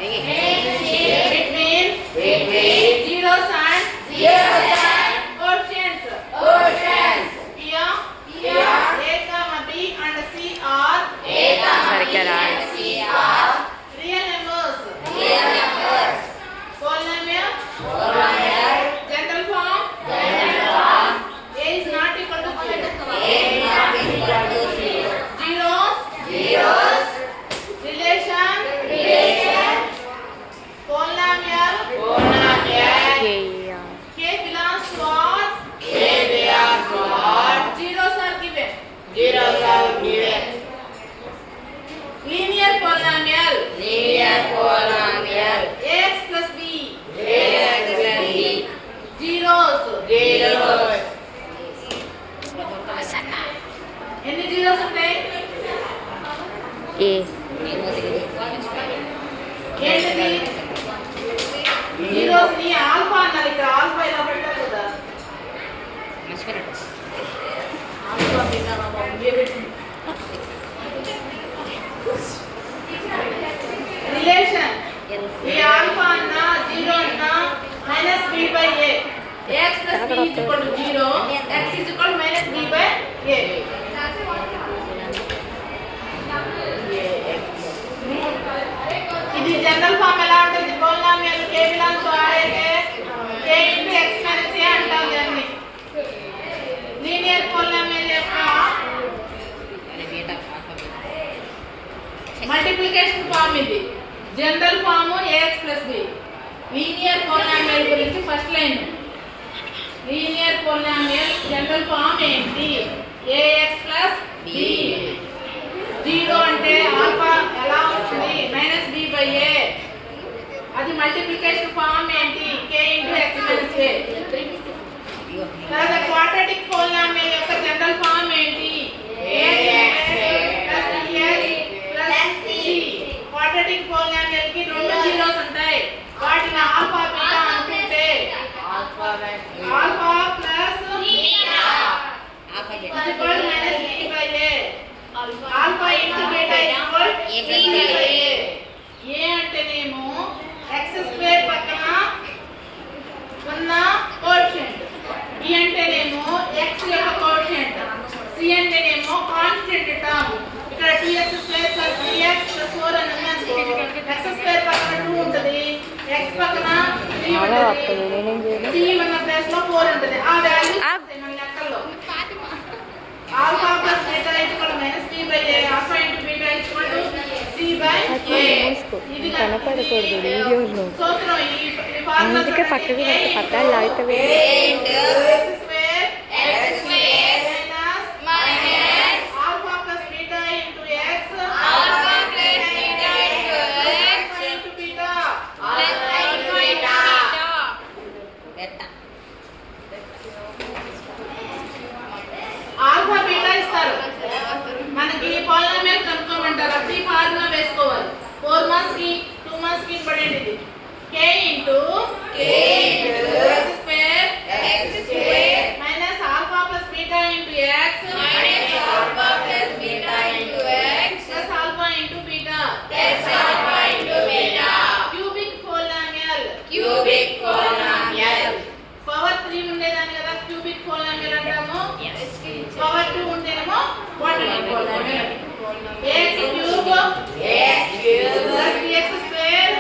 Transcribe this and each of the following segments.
between zeros and quotients. Here A comma B and C are real numbers. Polynomial general form. A is not equal to zeros. Relation. Polynomial. K belongs to what? Zeros are given. Linear polynomial. Ax plus b. Zeros. ఎన్ని zeros ఉంటాయి? ఏంటిది? Zeros ని alpha అన్నారు. ఇక్కడ alpha ఇలా పెట్టారు కదా. Alpha beta relation ఈ ఆల్ఫా అన్న జీరో అన్న minus b by a. x plus b is equal to 0. x is equal to minus b by a. ఇది జనరల్ ఫార్మ్ ఎలా ఉంటుంది? Polynomial k belongs to r అయితే k into x minus a అంటాం దాన్ని. Linear polynomial యొక్క multiplication form ఇది. General form ax plus b. Linear polynomial గురించి first line. Linear polynomial general form ఏంటి? ax plus b. జీరో అంటే alpha ఎలా వస్తుంది? Minus b by a. అది మల్టిప్లికేషన్ ఫార్మ్ ఏంటి? k into x minus a. తర్వాత quadratic polynomial యొక్క general form ఏంటి? ax plus bx plus c. Quadratic polynomial కి రెండు జీరోస్ ఉంటాయి. వాటిని ఆల్ఫా బీటా అనుకుంటే alpha plus beta equal minus b by a. Alpha into beta equal c by a. a అంటేనేమో x స్క్వేర్ పక్కన ఉన్న కోఎఫిషియంట్. b అంటేనేమో x యొక్క కోఎఫిషియంట్. c అంటేనేమో కాన్స్టెంట్ టర్మ్. ఇక్కడ 2x square plus 3x plus 4 అని ఉందనుకో x స్క్వేర్ పక్కన 2 ఉంటుంది, x పక్కన 3 ఉంటుంది, c ఉన్న ప్లేస్ లో 4 ఉంటుంది. ఆ వాల్యూస్ మన లెక్కల్లో alpha plus beta equal minus b by a. Alpha into beta equal to c by a. ఇది కనపడకూడదు వీడియోలో, సూత్రం. ఈ ఫార్ములా అందుకే పక్కకి పట్టాలి లాగితే ఆల్ఫా బీటా ఇస్తారు. మనకి పోలినామియల్ కనుక్కోమంటారు. అప్పుడు ఈ ఫార్ములా వేసుకోవాలి. 4 మార్క్స్ కి 2 మార్క్స్ కి పడేది ఇది. k into x square minus alpha plus beta into x plus alpha into beta. Cubic polynomial. Power 3 ఉండేదాన్ని కదా క్యూబిక్ పోలినామియల్ అంటాము. పవర్ 2 ఉంటేనేమో quadratic polynomial. ax cube plus bx square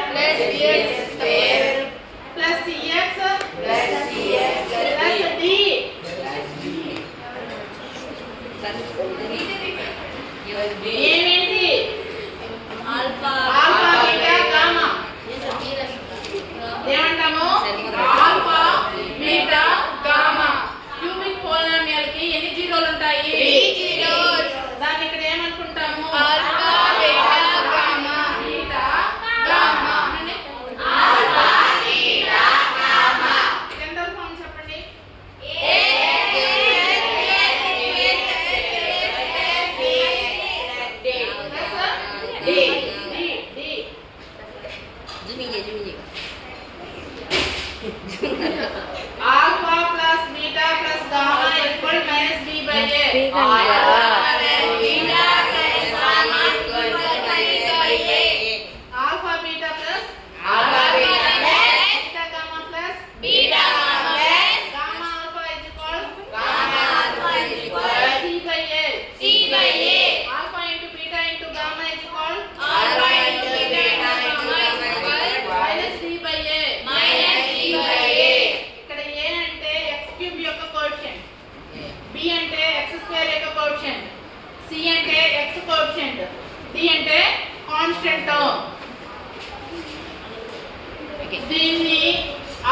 దీన్ని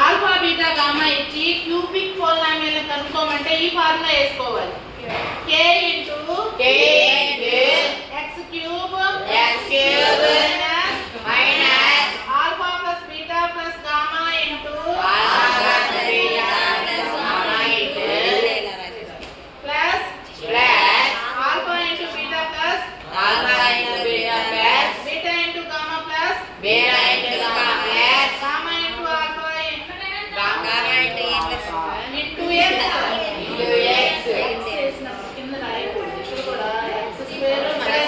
ఆల్ఫా బీటా గామా ఇచ్చి cubic polynomial కనుక్కోమంటే ఈ formula వేసుకోవాలి. k into x cube minus alpha plus beta plus gamma into plus alpha into beta plus beta into gamma plus gamma into alpha into x కింద రాయకూడదు. ఇక్కడ కూడా x square మళ్ళీ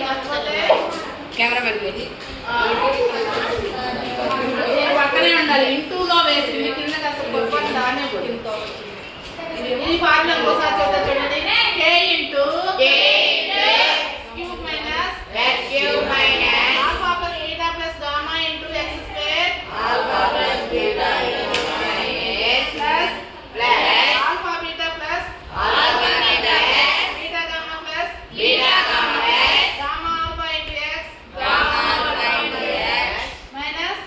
మర్చిపోతే పక్కనే ఉండాలి. ఇంటూగా వేసింది కిందకి అసలు పొరపాటు దానే కూడా. ఈ ఫార్ములా ఇంకోసారి చెప్తా చూడండి. k into cube minus alpha plus beta plus gamma into x square plus alpha beta plus beta gamma plus gamma alpha into x minus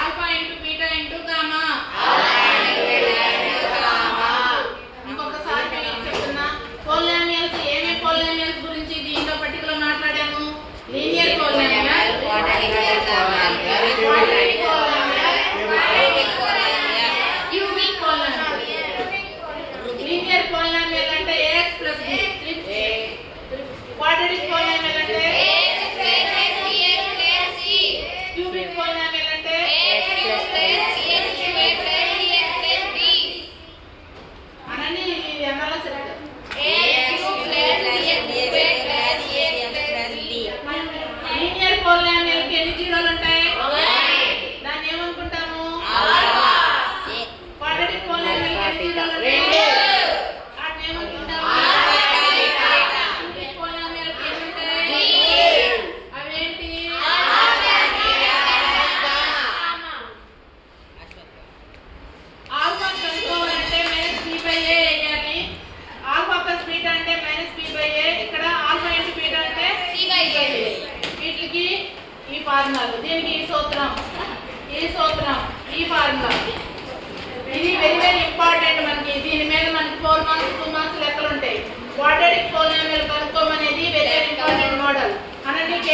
alpha into beta into gamma. ఇంకొకసారి నేను చెప్తున్నా, పోలినామియల్స్ ఏమేమి polynomials గురించి దీంట్లో particular మాట్లాడాము. Linear polynomial, cubic polynomial. Linear polynomial అంటే ax plus b. Quadratic polynomial అంటే cubic polynomial అంటే అనని అనాలా సరిగ్గా. లీనియర్ పోలినామియల్ కి ఎన్ని జీరోలు ఉంటాయి? దాన్ని ఏమనుకుంటాము? క్వాడ్రాటిక్ పోలినామియల్ కి ఎన్ని జీరోలు ఉంటాయి? వాటిని ఏమనుకుంటాము? క్యూబిక్ పోలినామియల్ కి ఎన్ని ఉంటాయి? అవేంటి? ఆల్ఫా కనుక్కోవాలంటే -b/a వేయాలి. ఆల్ఫా ప్లస్ బీటా అంటే -b/a. ఇక్కడ ఆల్ఫా ఇంటూ బీటా అంటే c/a. వీటికి ఈ ఫార్ములాలు, దీనికి ఈ సూత్రం, ఈ ఫార్ములా. ఇది వెరీ వెరీ ఇంపార్టెంట్ మనకి. దీని మీద మనకి 4 మార్క్స్ 2 మార్క్స్ లెక్కలు ఉంటాయి. క్వాడ్రాటిక్ పోలినామియల్ కనుక్కోమనేది వెరీ వెరీ ఇంపార్టెంట్ మోడల్. అనండి k